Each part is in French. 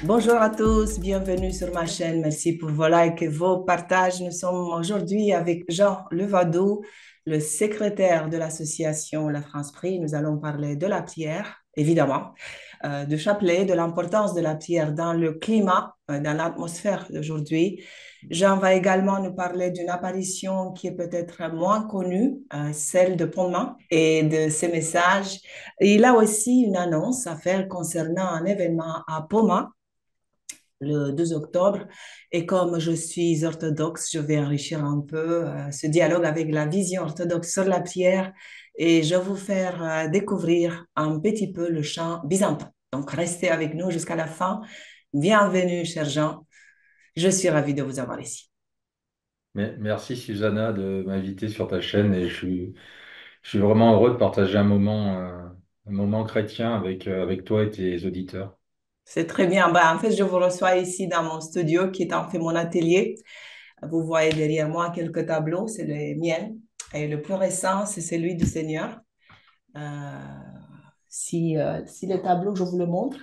Bonjour à tous, bienvenue sur ma chaîne. Merci pour vos likes et vos partages. Nous sommes aujourd'hui avec Jean Levadou, le secrétaire de l'association La France Prix. Nous allons parler de la pierre, évidemment, de chapelet, de l'importance de la pierre dans le climat, dans l'atmosphère d'aujourd'hui. Jean va également nous parler d'une apparition qui est peut-être moins connue, celle de Pondman et de ses messages. Et il a aussi une annonce à faire concernant un événement à Poma le 2 octobre. Et comme je suis orthodoxe, je vais enrichir un peu ce dialogue avec la vision orthodoxe sur la pierre et je vais vous faire découvrir un petit peu le chant byzantin. Donc, restez avec nous jusqu'à la fin. Bienvenue, cher Jean. Je suis ravie de vous avoir ici. Merci Susanna de m'inviter sur ta chaîne et je suis vraiment heureux de partager un moment chrétien avec toi et tes auditeurs. C'est très bien. Ben, en fait, je vous reçois ici dans mon studio qui est en fait mon atelier. Vous voyez derrière moi quelques tableaux, c'est les miens. Et le plus récent, c'est celui du Seigneur. Euh, si les tableaux, je vous le montre.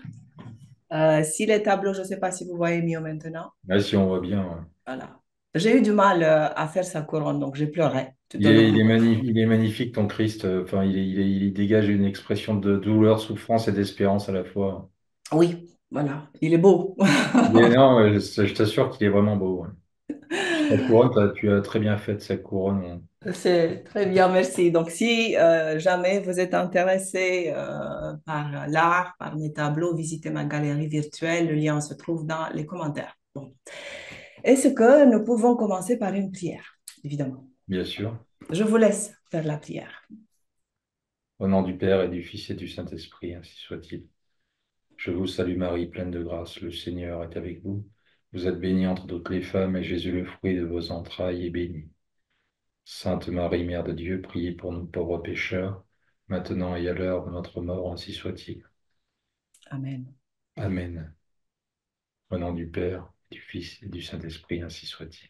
Si les tableaux, je ne sais pas si vous voyez mieux maintenant. Là, si on voit bien, ouais. Voilà. J'ai eu du mal à faire sa couronne, donc j'ai pleuré tout au Il est magnifique ton Christ. Enfin, il dégage une expression de douleur, souffrance et d'espérance à la fois. Oui, voilà, il est beau. Non, je t'assure qu'il est vraiment beau. Ouais. Ta couronne, tu as très bien fait cette couronne. C'est très bien, merci. Donc, si jamais vous êtes intéressé par l'art, par mes tableaux, visitez ma galerie virtuelle. Le lien se trouve dans les commentaires. Bon. Est-ce que nous pouvons commencer par une prière, évidemment? Bien sûr. Je vous laisse faire la prière. Au nom du Père et du Fils et du Saint-Esprit, ainsi soit-il. Je vous salue Marie, pleine de grâce, le Seigneur est avec vous. Vous êtes bénie entre toutes les femmes, et Jésus, le fruit de vos entrailles, est béni. Sainte Marie, Mère de Dieu, priez pour nous pauvres pécheurs, maintenant et à l'heure de notre mort, ainsi soit-il. Amen. Amen. Au nom du Père, du Fils et du Saint-Esprit, ainsi soit-il.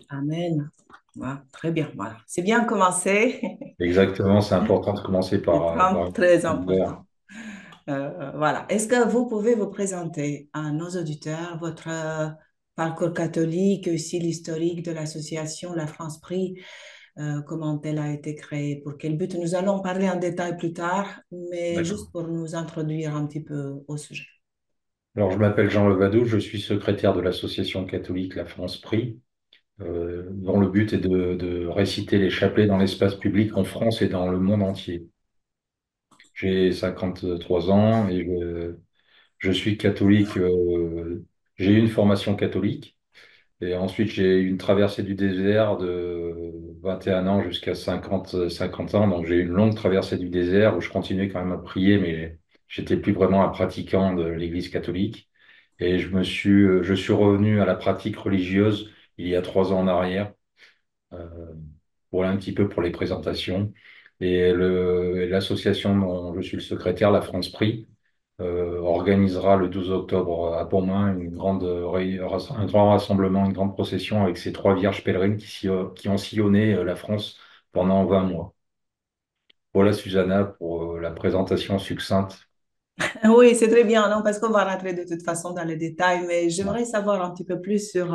Amen. Voilà, très bien. Voilà. C'est bien commencé. Exactement, c'est important de commencer C'est par une très prière. important. Voilà. Est-ce que vous pouvez vous présenter à nos auditeurs votre parcours catholique, aussi l'historique de l'association La France Prix, comment elle a été créée, pour quel but? Nous allons parler en détail plus tard, mais D'accord. juste pour nous introduire un petit peu au sujet. Alors, je m'appelle Jean Levadou, je suis secrétaire de l'association catholique La France Prie, dont le but est de réciter les chapelets dans l'espace public en France et dans le monde entier. J'ai 53 ans et je suis catholique. J'ai eu une formation catholique et ensuite j'ai eu une traversée du désert de 21 ans jusqu'à 50 ans. Donc j'ai eu une longue traversée du désert où je continuais quand même à prier, mais j'étais plus vraiment un pratiquant de l'Église catholique. Et je suis revenu à la pratique religieuse il y a 3 ans en arrière. Euh, voilà un petit peu pour les présentations. L'association dont je suis le secrétaire, la France Prix, organisera le 12 octobre à Pontmain un grand rassemblement, une grande procession avec ces trois vierges pèlerines qui ont sillonné la France pendant 20 mois. Voilà, Susanna, pour la présentation succincte. Oui, c'est très bien, non, parce qu'on va rentrer de toute façon dans les détails, mais Voilà. j'aimerais savoir un petit peu plus sur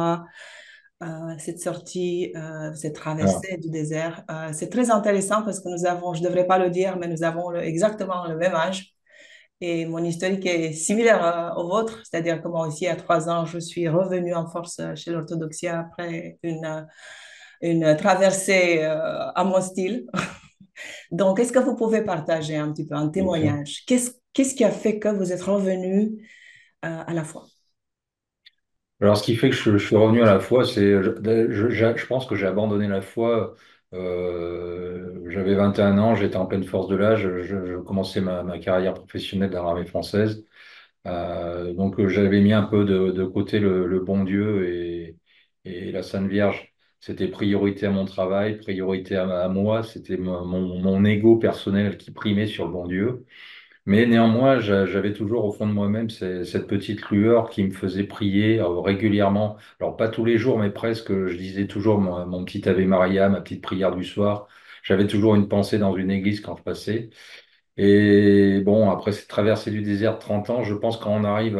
cette sortie, cette Alors, traversée du désert. C'est très intéressant parce que nous avons, je ne devrais pas le dire, mais nous avons exactement le même âge. Et mon historique est similaire au vôtre, c'est-à-dire que moi aussi, à 3 ans, je suis revenue en force chez l'orthodoxie après une traversée à mon style. Donc, est-ce que vous pouvez partager un petit peu un bien sûr. témoignage? Qu'est-ce qui a fait que vous êtes revenu à la foi? Alors, ce qui fait que je suis revenu à la foi, je pense que j'ai abandonné la foi. J'avais 21 ans, j'étais en pleine force de l'âge, je commençais ma carrière professionnelle dans l'armée française. Donc, j'avais mis un peu de côté le bon Dieu et la Sainte Vierge. C'était priorité à mon travail, priorité à moi, c'était mon ego personnel qui primait sur le bon Dieu. Mais néanmoins, j'avais toujours au fond de moi-même cette petite lueur qui me faisait prier régulièrement. Alors pas tous les jours, mais presque. Je disais toujours mon petit Ave Maria, ma petite prière du soir. J'avais toujours une pensée dans une église quand je passais. Et bon, après cette traversée du désert de 30 ans, je pense quand on arrive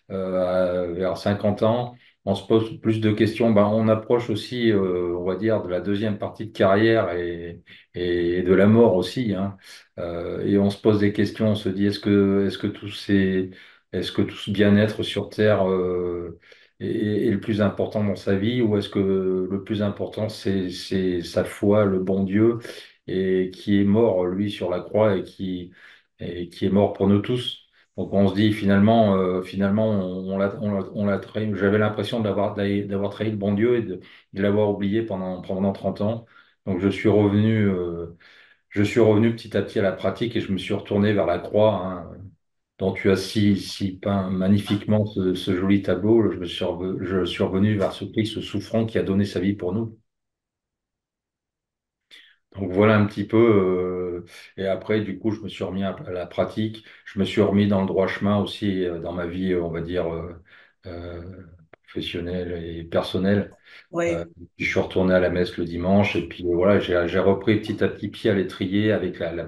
vers 50 ans, on se pose plus de questions. Ben, on approche aussi, on va dire, de la deuxième partie de carrière et de la mort aussi, hein. Et on se pose des questions, on se dit, est-ce que tout ce bien-être sur Terre est le plus important dans sa vie, ou est-ce que le plus important, c'est sa foi, le bon Dieu? Et qui est mort, lui, sur la croix et qui est mort pour nous tous. Donc on se dit finalement on l'a trahi. J'avais l'impression d'avoir trahi le bon Dieu et de l'avoir oublié pendant 30 ans. Donc je suis revenu petit à petit à la pratique et je me suis retourné vers la croix, hein, dont tu as si peint magnifiquement ce joli tableau. Je suis revenu vers ce Christ souffrant qui a donné sa vie pour nous. Donc voilà un petit peu. Et après, du coup, je me suis remis à la pratique. Je me suis remis dans le droit chemin aussi dans ma vie, on va dire, euh, professionnelle et personnelle. Euh, Oui, Puis je suis retourné à la messe le dimanche. Et puis voilà, j'ai repris petit à petit pied à l'étrier avec la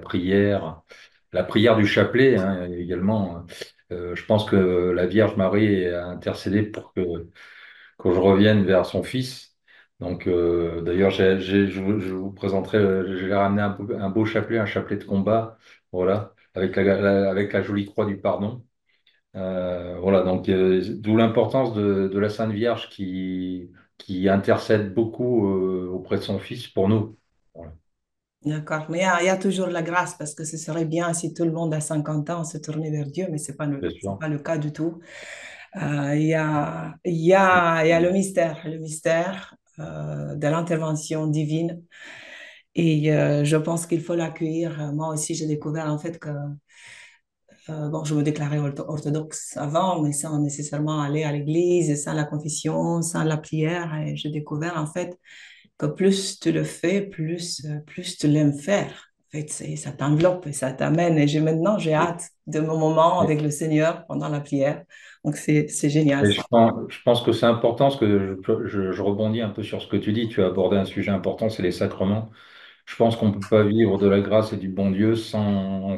prière du chapelet, hein, également. Je pense que la Vierge Marie a intercédé pour que je revienne vers son fils. Donc, d'ailleurs, je vous présenterai, je l'ai ramené un beau chapelet, un chapelet de combat, voilà, avec la jolie croix du pardon. Voilà, donc, d'où l'importance de la Sainte Vierge qui intercède beaucoup auprès de son fils pour nous. Voilà, d'accord. Mais il y a toujours la grâce parce que ce serait bien si tout le monde à 50 ans se tournait vers Dieu, mais bien c'est sûr. pas le cas du tout. Il y a le mystère de l'intervention divine. Et je pense qu'il faut l'accueillir. Moi aussi, j'ai découvert en fait que, bon, je me déclarais orthodoxe avant, mais sans nécessairement aller à l'église, sans la confession, sans la prière. Et j'ai découvert en fait que plus tu le fais, plus tu l'aimes faire. En fait, ça t'enveloppe et ça t'amène. Et maintenant, j'ai Et, hâte de mon moment et- avec le Seigneur pendant la prière. Donc, c'est génial et ça. je pense que c'est important parce que je rebondis un peu sur ce que tu dis. Tu as abordé un sujet important, c'est les sacrements. Je pense qu'on ne peut pas vivre de la grâce et du bon Dieu sans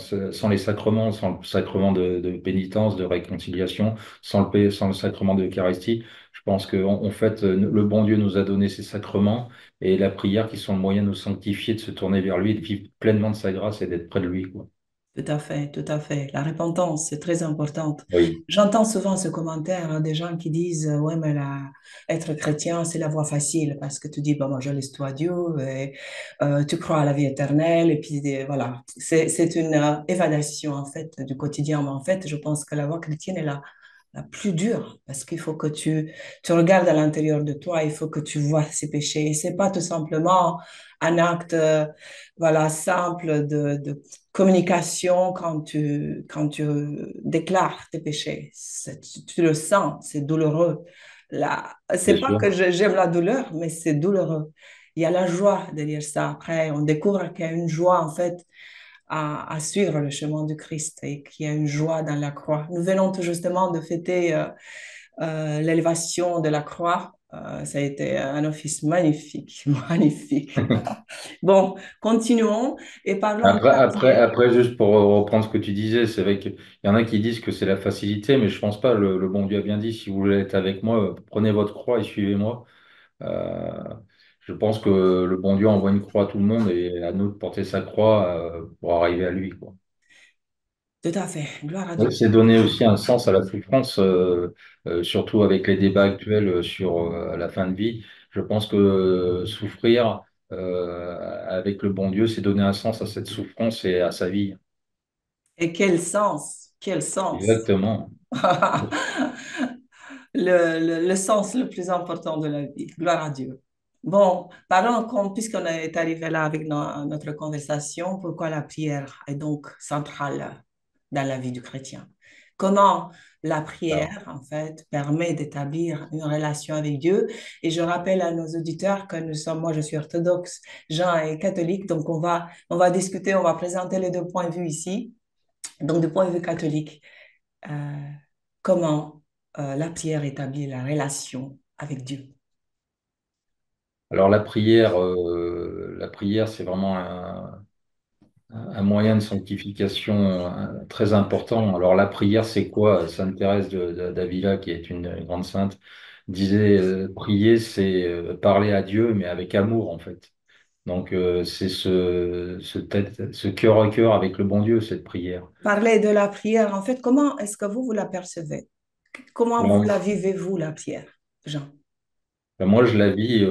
les sacrements, sans le sacrement de pénitence, de réconciliation, sans le sacrement de l'Eucharistie. Je pense en fait, le bon Dieu nous a donné ces sacrements et la prière qui sont le moyen de nous sanctifier, de se tourner vers lui, de vivre pleinement de sa grâce et d'être près de lui, quoi. Tout à fait, tout à fait. La repentance, c'est très importante. Oui, J'entends souvent ce commentaire hein, des gens qui disent ouais, mais être chrétien, c'est la voie facile parce que tu dis, bon, moi, je laisse toi Dieu et tu crois à la vie éternelle. Et puis, voilà, c'est une évaluation en fait du quotidien. Mais en fait, je pense que la voie chrétienne est la plus dure parce qu'il faut que tu regardes à l'intérieur de toi, il faut que tu vois ses péchés. C'est pas tout simplement un acte, voilà, simple de communication quand tu déclares tes péchés. Tu le sens, c'est douloureux. Là, bien c'est pas sûr. que j'aime la douleur, mais c'est douloureux. Il y a la joie derrière ça. Après, on découvre qu'il y a une joie, en fait, à suivre le chemin du Christ et qu'il y a une joie dans la croix. Nous venons tout justement de fêter l'élévation de la croix. Ça a été un office magnifique, magnifique. Bon, continuons et parlons de la prière. Après, juste pour reprendre ce que tu disais, c'est vrai qu'il y en a qui disent que c'est la facilité, mais je pense pas. Le bon Dieu a bien dit, si vous voulez être avec moi, prenez votre croix et suivez-moi. Euh, je pense que le bon Dieu envoie une croix à tout le monde et à nous de porter sa croix pour arriver à lui, quoi. Tout à fait, gloire à Ouais, Dieu. c'est donner aussi un sens à la souffrance, surtout avec les débats actuels sur la fin de vie. Je pense que souffrir avec le bon Dieu, c'est donner un sens à cette souffrance et à sa vie. Et quel sens, quel sens. Exactement. Le sens le plus important de la vie. Gloire à Dieu. Bon, puisqu'on est arrivé là avec notre conversation, pourquoi la prière est donc centrale dans la vie du chrétien? Comment la Alors, prière, en fait, permet d'établir une relation avec Dieu? Et je rappelle à nos auditeurs que moi, je suis orthodoxe, Jean est catholique, donc on va discuter, on va présenter les deux points de vue ici. Donc, du point de vue catholique, euh, comment la prière établit la relation avec Dieu. alors la prière, c'est vraiment un moyen de sanctification très important. Alors la prière, c'est quoi? Sainte Thérèse d'Avila, qui est une grande sainte, disait prier, c'est parler à Dieu, mais avec amour en fait. Donc c'est ce cœur à cœur avec le bon Dieu, cette prière. Parler de la prière, en fait, comment est-ce que vous la percevez? Comment vous Bon, la vivez-vous, la prière, Jean? ben, moi, je la vis,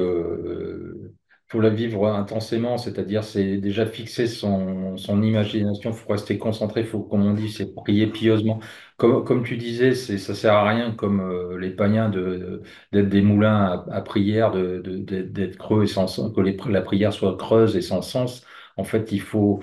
faut la vivre intensément, c'est-à-dire c'est déjà fixer son imagination, faut rester concentré, faut, comme on dit, c'est prier pieusement. Comme tu disais, ça sert à rien, comme les païens, d'être des moulins à prière, d'être creux et sans sens, que la prière soit creuse et sans sens. En fait, il faut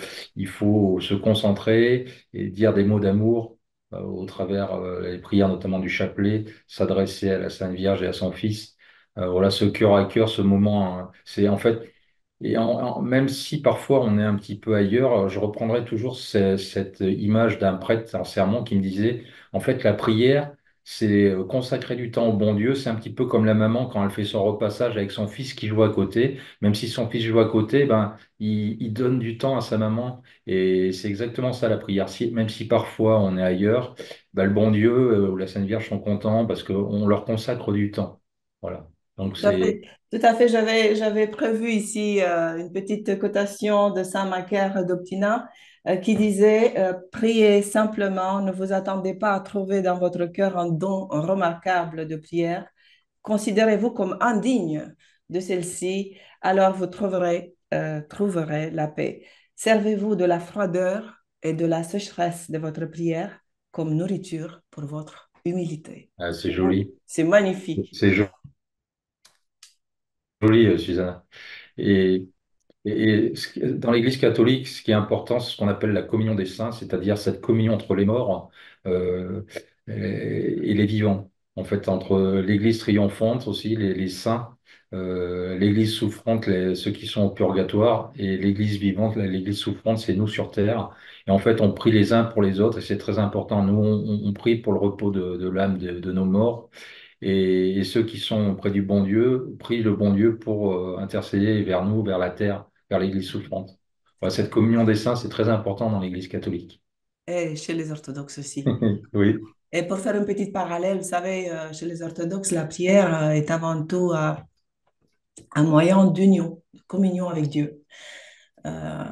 se concentrer et dire des mots d'amour au travers les prières, notamment du chapelet, s'adresser à la Sainte Vierge et à son Fils. Voilà, ce cœur à cœur, ce moment, hein, c'est en fait, même si parfois on est un petit peu ailleurs, je reprendrai toujours cette image d'un prêtre en sermon qui me disait, en fait, la prière, c'est consacrer du temps au bon Dieu. C'est un petit peu comme la maman quand elle fait son repassage avec son fils qui joue à côté. Même si son fils joue à côté, ben, il donne du temps à sa maman. Et c'est exactement ça la prière. Même si parfois on est ailleurs, ben, le bon Dieu ou la Sainte Vierge sont contents parce qu'on leur consacre du temps. Voilà. Donc Tout à c'est fait. Tout à fait. J'avais prévu ici une petite cotation de Saint Macaire d'Optina qui disait priez simplement, ne vous attendez pas à trouver dans votre cœur un don remarquable de prière. Considérez-vous comme indigne de celle-ci, alors vous trouverez la paix. Servez-vous de la froideur et de la sécheresse de votre prière comme nourriture pour votre humilité. c'est joli. C'est magnifique. C'est joli, Susanna. Et, dans l'Église catholique, ce qui est important, c'est ce qu'on appelle la communion des saints, c'est-à-dire cette communion entre les morts euh, et les vivants. En fait, entre l'Église triomphante aussi, les saints, l'Église souffrante, ceux qui sont au purgatoire, et l'Église vivante, l'Église souffrante, c'est nous sur terre. Et en fait, on prie les uns pour les autres, et c'est très important. Nous, on prie pour le repos de l'âme de nos morts. Et ceux qui sont près du bon Dieu prient le bon Dieu pour intercéder vers nous, vers la terre, vers l'Église souffrante. Voilà, cette communion des saints, c'est très important dans l'Église catholique. Et chez les orthodoxes aussi. Oui, Et pour faire une petite parallèle, vous savez, chez les orthodoxes, la prière est avant tout un moyen d'union, de communion avec Dieu. Euh,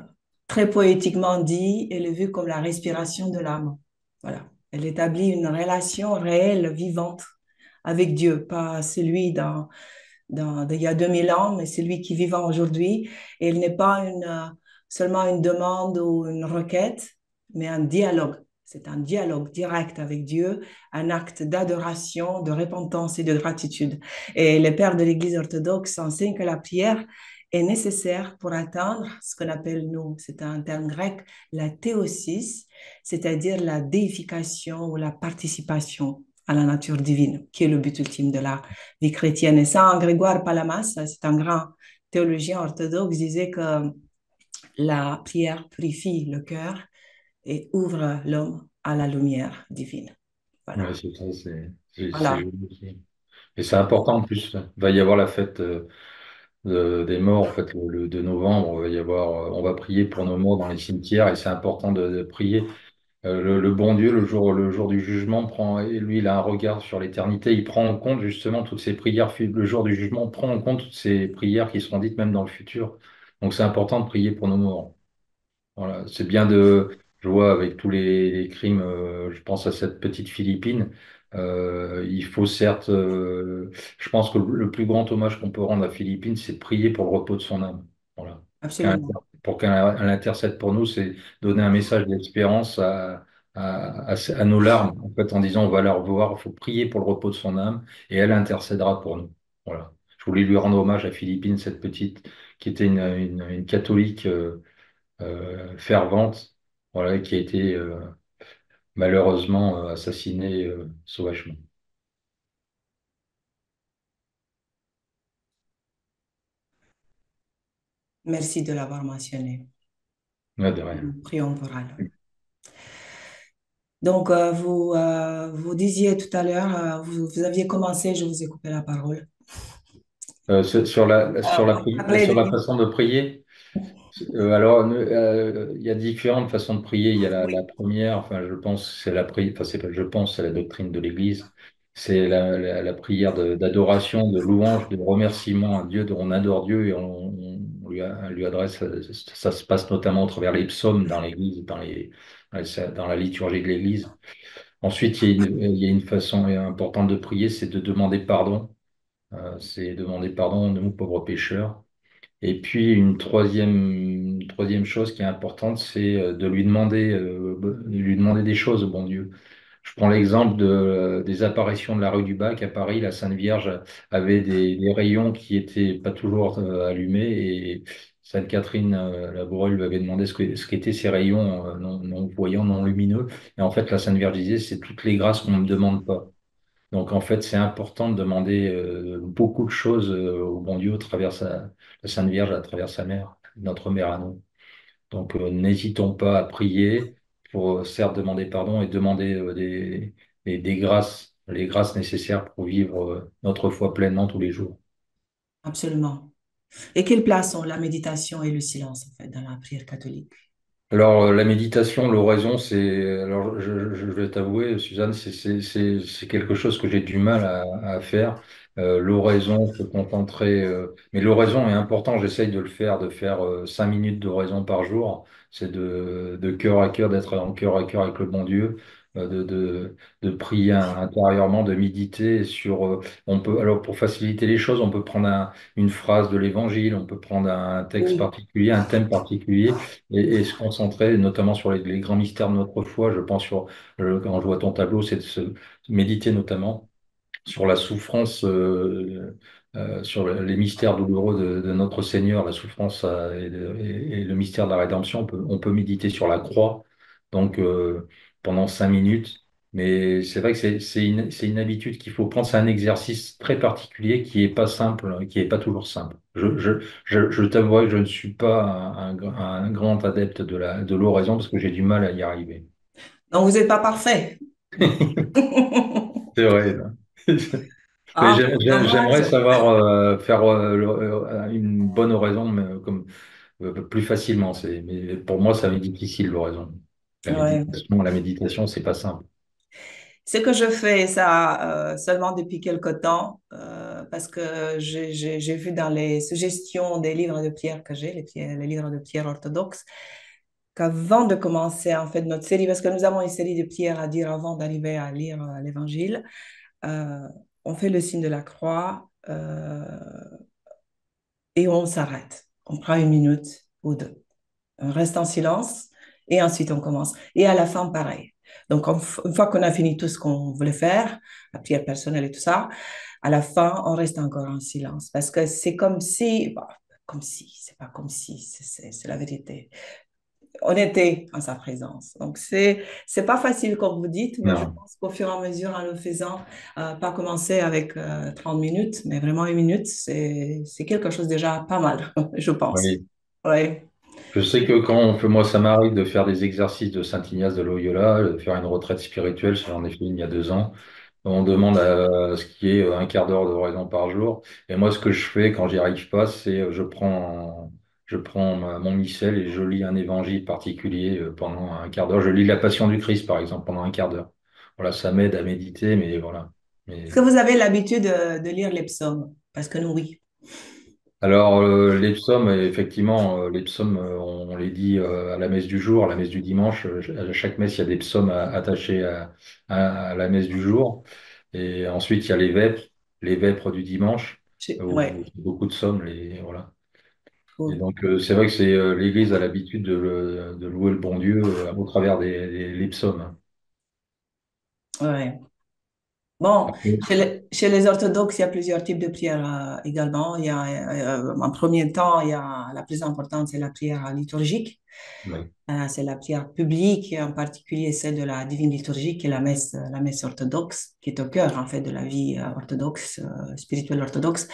Très poétiquement dit, elle est vue comme la respiration de l'âme. Voilà. Elle établit une relation réelle, vivante avec Dieu, pas celui d'il y a 2000 ans, mais celui qui vit aujourd'hui. Et il n'est pas seulement une demande ou une requête, mais un dialogue. C'est un dialogue direct avec Dieu, un acte d'adoration, de repentance et de gratitude. Et les pères de l'Église orthodoxe enseignent que la prière est nécessaire pour atteindre ce qu'on appelle, nous, c'est un terme grec, la théosis, c'est-à-dire la déification ou la participation à la nature divine, qui est le but ultime de la vie chrétienne. Et Saint Grégoire Palamas, c'est un grand théologien orthodoxe, disait que la prière purifie le cœur et ouvre l'homme à la lumière divine. ouais, Voilà. c'est ça, c'est Voilà. joli aussi. Et c'est important en plus. Il va y avoir la fête des morts, en fait, le 2 novembre. Il va y avoir, on va prier pour nos morts dans les cimetières et c'est important de prier. Le bon Dieu, le jour du jugement, et lui, il a un regard sur l'éternité. Il prend en compte justement toutes ces prières. Le jour du jugement, prend en compte toutes ces prières qui seront dites même dans le futur. Donc, c'est important de prier pour nos morts. Voilà. C'est bien je vois avec tous les crimes, je pense à cette petite Philippine. Il faut certes, je pense que le plus grand hommage qu'on peut rendre à Philippine, c'est de prier pour le repos de son âme. Voilà. Absolument. Pour qu'elle intercède pour nous, c'est donner un message d'espérance à nos larmes, en fait, en disant on va la revoir, il faut prier pour le repos de son âme et elle intercédera pour nous. Voilà. Je voulais lui rendre hommage à Philippine, cette petite, qui était une catholique fervente, voilà, qui a été malheureusement assassinée sauvagement. Merci de l'avoir mentionné. Ouais, de rien. Prions pour elle. Donc, vous disiez tout à l'heure, vous aviez commencé, je vous ai coupé la parole. Sur On parlait sur la de... façon de prier. Il y a différentes façons de prier. Il y a la première, enfin, je pense, c'est la prière, enfin, c'est pas, je pense, c'est la doctrine de l'Église. C'est la prière d'adoration, de louange, de remerciement à Dieu, dont on adore Dieu et on lui adresse. Ça se passe notamment au travers les psaumes dans l'Église, dans la liturgie de l'Église. Ensuite, il y a une façon importante de prier, c'est de demander pardon. C'est demander pardon de nous pauvres pécheurs. Et puis une troisième chose qui est importante, c'est de lui demander des choses au bon Dieu. Je prends l'exemple des apparitions de la rue du Bac à Paris. La Sainte Vierge avait des rayons qui étaient pas toujours allumés et Sainte Catherine Laboureux lui avait demandé ce qu'étaient ces rayons non voyants, non lumineux. Et en fait, la Sainte Vierge disait, c'est toutes les grâces qu'on ne me demande pas. Donc en fait, c'est important de demander beaucoup de choses au bon Dieu la Sainte Vierge à travers sa mère, notre mère à nous. Donc n'hésitons pas à prier pour certes demander pardon et demander des grâces, les grâces nécessaires pour vivre notre foi pleinement tous les jours. Absolument. Et quelle place ont la méditation et le silence, en fait, dans la prière catholique? Alors, la méditation, l'oraison, alors je vais t'avouer, Suzanne, c'est quelque chose que j'ai du mal à faire. L'oraison, se concentrer, mais l'oraison est important. J'essaye de faire 5 minutes d'oraison par jour. C'est de cœur à cœur, d'être en cœur à cœur avec le bon Dieu, de prier intérieurement, de méditer sur. Alors, pour faciliter les choses, on peut prendre une phrase de l'Évangile, on peut prendre un texte Oui. particulier, un thème particulier et se concentrer notamment sur les grands mystères de notre foi. Je pense quand je vois ton tableau, c'est de se méditer notamment sur la souffrance, sur les mystères douloureux de notre Seigneur, la souffrance et le mystère de la rédemption. On peut méditer sur la croix, donc pendant 5 minutes. Mais c'est vrai que c'est une habitude qu'il faut prendre. C'est un exercice très particulier qui est pas simple, qui est pas toujours simple. Je t'avoue que je ne suis pas un grand adepte de l'oraison parce que j'ai du mal à y arriver. Donc, vous n'êtes pas parfait. C'est vrai, là. Mais Ah, dommage. j'aimerais savoir faire une bonne oraison plus facilement. Mais pour moi, ça m'est difficile l'oraison. Ouais. La méditation, c'est pas simple. Ce que je fais, ça, seulement depuis quelque temps, parce que j'ai vu dans les suggestions des livres de prière que j'ai, les livres de prière orthodoxes, qu'avant de commencer en fait notre série, parce que nous avons une série de prières à dire avant d'arriver à lire l'Évangile, euh, on fait le signe de la croix et on s'arrête. On prend une minute ou deux. On reste en silence et ensuite on commence. Et à la fin, pareil. Donc, une fois qu'on a fini tout ce qu'on voulait faire, la prière personnelle et tout ça, à la fin, on reste encore en silence parce que c'est comme si, bah, comme si, c'est pas comme si, c'est la vérité. On était en sa présence. Donc, c'est pas facile comme vous dites, mais je Non. pense qu'au fur et à mesure, en le faisant, pas commencer avec 30 minutes, mais vraiment une minute, c'est quelque chose déjà pas mal, je pense. Oui. Ouais. Je sais que moi, ça m'arrive de faire des exercices de Saint Ignace de Loyola, de faire une retraite spirituelle, j'en ai fait une il y a 2 ans. On demande à ce qui est un quart d'heure d'oraison par jour. Et moi, ce que je fais quand j'y arrive pas, c'est je prends mon missel et je lis un évangile particulier pendant un quart d'heure. Je lis la Passion du Christ, par exemple, pendant un quart d'heure. Voilà, ça m'aide à méditer, mais voilà. Est-ce que vous avez l'habitude de lire les psaumes? Parce que nous, oui. Alors, les psaumes, effectivement, les psaumes, on les dit à la messe du jour, à la messe du dimanche. À chaque messe, il y a des psaumes attachés à la messe du jour. Et ensuite, il y a les vêpres du dimanche, où Ouais, il y a beaucoup de psaumes. Voilà. Et cool. donc, c'est vrai que l'Église a l'habitude de louer le bon Dieu au travers les psaumes. Ouais. Bon, Après, chez les orthodoxes, il y a plusieurs types de prières également. Il y a, en premier temps, il y a la plus importante, c'est la prière liturgique. ouais. C'est la prière publique, et en particulier celle de la divine liturgie, qui est la messe orthodoxe, qui est au cœur en fait de la vie orthodoxe, spirituelle orthodoxe.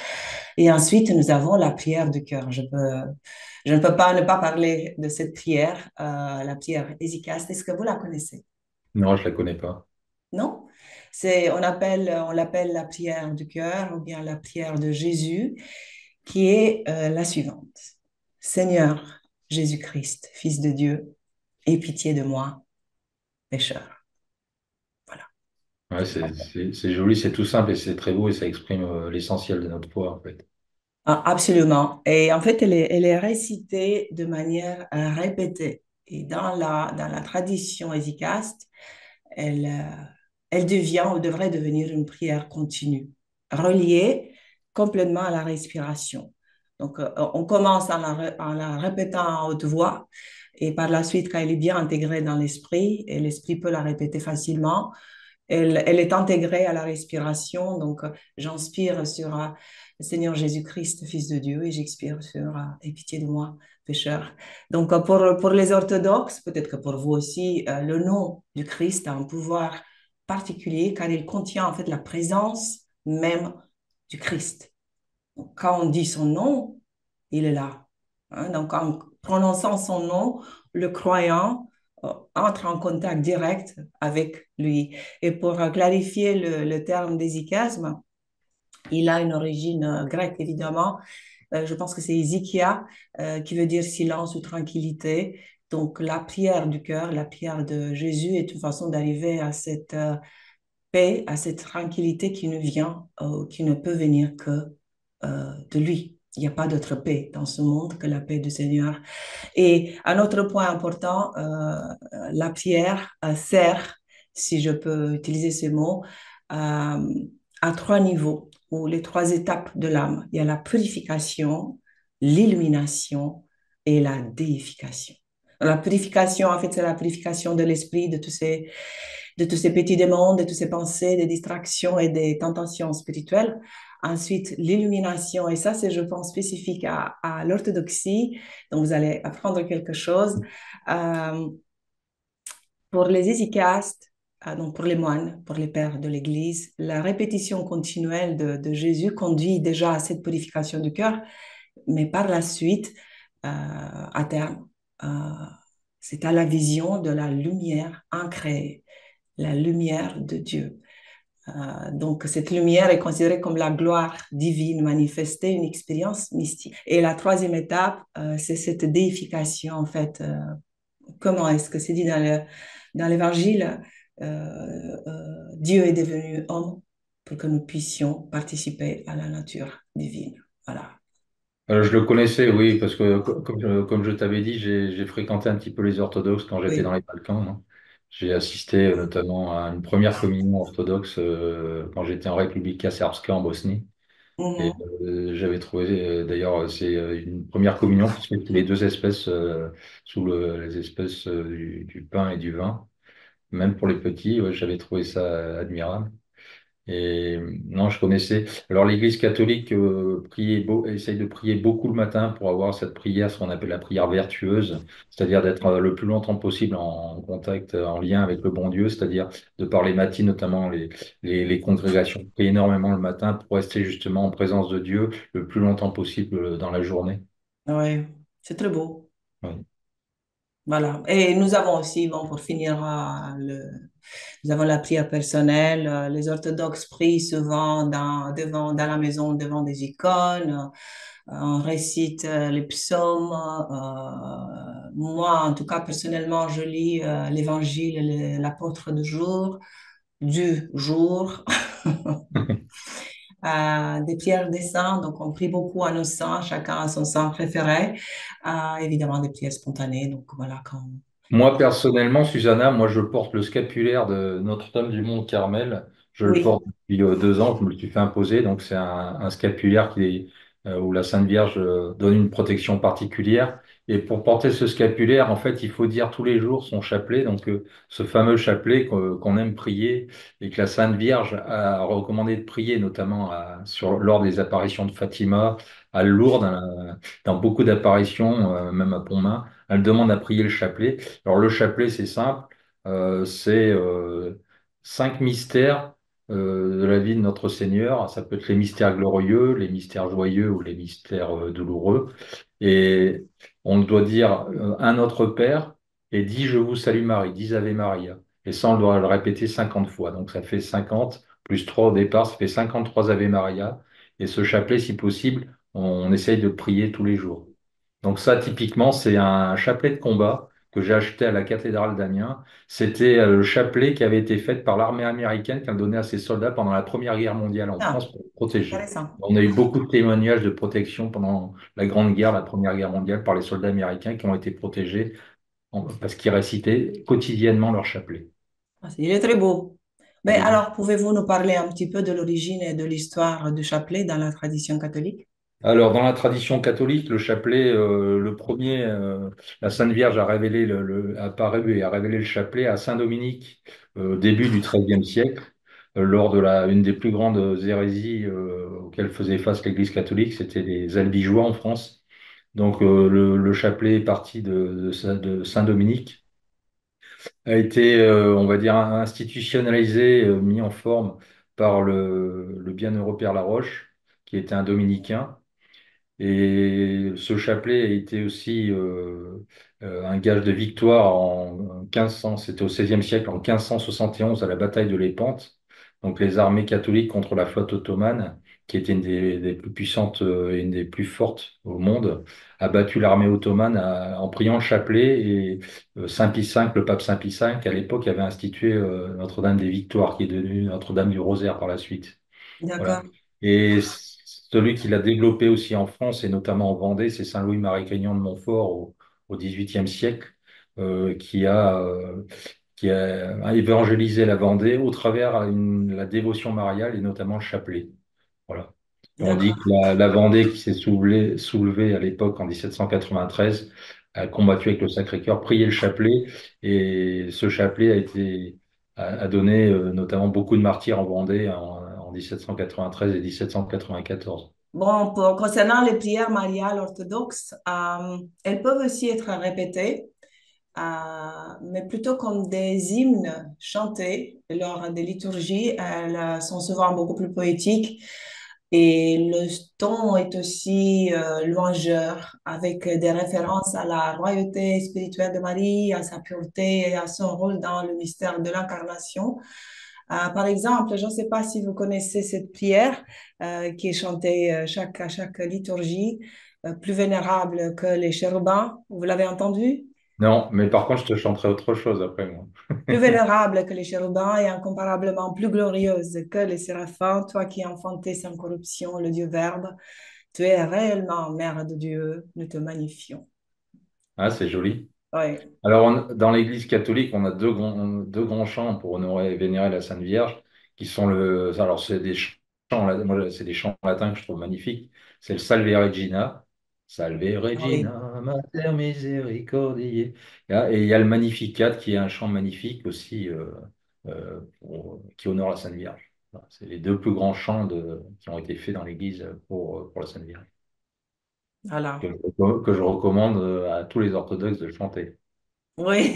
Et ensuite, nous avons la prière du cœur. Je ne peux pas ne pas parler de cette prière, la prière Hésicaste. Est-ce que vous la connaissez? Non, je la connais pas. Non? On l'appelle la prière du cœur ou bien la prière de Jésus, qui est la suivante. Seigneur, Jésus-Christ, Fils de Dieu, aie pitié de moi, pécheur. Voilà. Ouais, c'est joli, c'est tout simple et c'est très beau et ça exprime l'essentiel de notre foi, en fait. Ah, absolument. Et en fait, elle est récitée de manière répétée. Et dans la tradition hésicaste, elle, elle devient ou devrait devenir une prière continue, reliée complètement à la respiration. Donc, on commence en la répétant à haute voix et par la suite, quand elle est bien intégrée dans l'esprit, et l'esprit peut la répéter facilement, elle est intégrée à la respiration. Donc, j'inspire sur Seigneur Jésus-Christ, Fils de Dieu, et j'expire sur Aie pitié de moi, pécheur. Donc, pour les orthodoxes, peut-être que pour vous aussi, le nom du Christ a un pouvoir particulier car il contient en fait la présence même du Christ. Donc, quand on dit son nom, il est là. Hein. Donc, en prononçant son nom, le croyant entre en contact direct avec lui. Et pour clarifier le terme d'hésychasme, il a une origine grecque, évidemment. Je pense que c'est Hesychia, qui veut dire silence ou tranquillité. Donc, la prière du cœur, la prière de Jésus est une façon d'arriver à cette paix, à cette tranquillité qui ne vient, qui ne peut venir que de lui. Il n'y a pas d'autre paix dans ce monde que la paix du Seigneur. Et un autre point important, la prière sert, si je peux utiliser ces mots, euh, à trois niveaux ou les trois étapes de l'âme. Il y a la purification, l'illumination et la déification. La purification, en fait, c'est la purification de l'esprit, de tous ces petits démons, de toutes ces pensées, des distractions et des tentations spirituelles. Ensuite, l'illumination, et ça, c'est, je pense, spécifique à l'orthodoxie. Donc, vous allez apprendre quelque chose. Euh, pour les hésychastes, donc pour les moines, pour les pères de l'Église, la répétition continuelle Jésus conduit déjà à cette purification du cœur, mais par la suite, à terme, euh, c'est à la vision de la lumière incréée, la lumière de Dieu. Donc, cette lumière est considérée comme la gloire divine manifestée, une expérience mystique. Et la troisième étape, c'est cette déification, en fait. Comment est-ce que c'est dit dans l'Évangile? Dieu est devenu homme pour que nous puissions participer à la nature divine. Voilà. Je le connaissais, oui, parce que comme je t'avais dit, j'ai fréquenté un petit peu les orthodoxes quand j'étais dans Oui. les Balkans, hein. J'ai assisté notamment à une première communion orthodoxe quand j'étais en République Srpska en Bosnie. Et Mhm. j'avais trouvé, d'ailleurs, c'est une première communion qui se fait sous les deux espèces, sous les espèces du pain et du vin. Même pour les petits, ouais, j'avais trouvé ça admirable. Et non, je connaissais. Alors, l'Église catholique essaye de prier beaucoup le matin pour avoir cette prière, ce qu'on appelle la prière vertueuse, c'est-à-dire d'être le plus longtemps possible en contact, en lien avec le bon Dieu, c'est-à-dire de par les matines, notamment les congrégations, prient énormément le matin pour rester justement en présence de Dieu le plus longtemps possible dans la journée. Oui, c'est très beau. Oui. Voilà. Et nous avons aussi, bon, pour finir, nous avons la prière personnelle. Les orthodoxes prient souvent dans la maison, devant des icônes. On récite les psaumes. Moi, en tout cas, personnellement, je lis l'évangile, l'apôtre du jour, des prières des saints. Donc, on prie beaucoup à nos saints, chacun a son saint préféré. Évidemment, des prières spontanées. Donc, voilà, quand... Moi, personnellement, Susanna, moi, je porte le scapulaire de Notre-Dame du Mont Carmel. Je le Oui, porte depuis 2 ans. Je me le suis fait imposer. Donc, c'est un scapulaire où la Sainte Vierge donne une protection particulière. Et pour porter ce scapulaire, en fait, il faut dire tous les jours son chapelet. Donc, ce fameux chapelet qu'on aime prier et que la Sainte Vierge a recommandé de prier, notamment lors des apparitions de Fatima, à Lourdes, dans beaucoup d'apparitions, même à Pontmain. Elle demande à prier le chapelet. Alors le chapelet, c'est simple, c'est 5 mystères de la vie de notre Seigneur. Ça peut être les mystères glorieux, les mystères joyeux ou les mystères douloureux. Et on doit dire un Notre Père et 10 Je vous salue Marie, 10 Ave Maria. Et ça, on doit le répéter 50 fois. Donc ça fait 50 plus 3 au départ, ça fait 53 Ave Maria. Et ce chapelet, si possible, on essaye de le prier tous les jours. Donc ça, typiquement, c'est un chapelet de combat que j'ai acheté à la cathédrale d'Amiens. C'était le chapelet qui avait été fait par l'armée américaine qu'elle donnait à ses soldats pendant la Première Guerre mondiale en Ah, France pour les protéger. intéressant. On a eu beaucoup de témoignages de protection pendant la Grande Guerre, la Première Guerre mondiale, par les soldats américains qui ont été protégés parce qu'ils récitaient quotidiennement leur chapelet. Ah, il est très beau. Mais Il est- alors, pouvez-vous nous parler un petit peu de l'origine et de l'histoire du chapelet dans la tradition catholique? Alors, dans la tradition catholique, le chapelet, le premier, la Sainte Vierge a révélé apparu et a révélé le chapelet à Saint Dominique au début du XIIIe siècle, lors de une des plus grandes hérésies auxquelles faisait face l'Église catholique, c'était les albigeois en France. Donc, le chapelet est parti de Saint Dominique, a été, on va dire, institutionnalisé, mis en forme par le bienheureux Père Laroche, qui était un dominicain. Et ce chapelet a été aussi un gage de victoire en 1500, c'était au XVIe siècle, en 1571 à la bataille de Lépante. Donc les armées catholiques contre la flotte ottomane, qui était une des plus puissantes et une des plus fortes au monde, a battu l'armée ottomane en priant le chapelet. Et Saint Pie V, le pape Saint Pie V, à l'époque, avait institué Notre-Dame des Victoires, qui est devenue Notre-Dame du Rosaire par la suite. Voilà. D'accord, Et celui qui l'a développé aussi en France et notamment en Vendée, c'est Saint-Louis-Marie Grignon de Montfort au XVIIIe siècle, qui a évangélisé la Vendée au travers la dévotion mariale et notamment le chapelet. Voilà. Et on dit que d'accord, la Vendée qui s'est soulevée à l'époque en 1793 a combattu avec le Sacré-Cœur, prié le chapelet, et ce chapelet a donné notamment beaucoup de martyrs en Vendée en 1793 et 1794. Bon, concernant les prières mariales orthodoxes, elles peuvent aussi être répétées, mais plutôt comme des hymnes chantés lors des liturgies. Elles sont souvent beaucoup plus poétiques et le ton est aussi louangeur, avec des références à la royauté spirituelle de Marie, à sa pureté et à son rôle dans le mystère de l'incarnation. Par exemple, je ne sais pas si vous connaissez cette prière qui est chantée à chaque liturgie, plus vénérable que les chérubins. Vous l'avez entendu? Non, mais par contre, je te chanterai autre chose après moi. Plus vénérable que les chérubins et incomparablement plus glorieuse que les séraphins, toi qui enfantais sans corruption le Dieu Verbe, tu es réellement Mère de Dieu, nous te magnifions. Ah, c'est joli. Oui, Alors, dans l'Église catholique, on a deux grands chants pour honorer et vénérer la Sainte Vierge, qui sont alors c'est des chants, moi, c'est des chants latins que je trouve magnifiques. C'est le Salve Regina, Salve oui, Regina, Mater Misericordiae. Et il y a le Magnificat, qui est un chant magnifique aussi, qui honore la Sainte Vierge. Voilà, c'est les deux plus grands chants qui ont été faits dans l'Église pour la Sainte Vierge, voilà. que je recommande à tous les orthodoxes de chanter. Oui,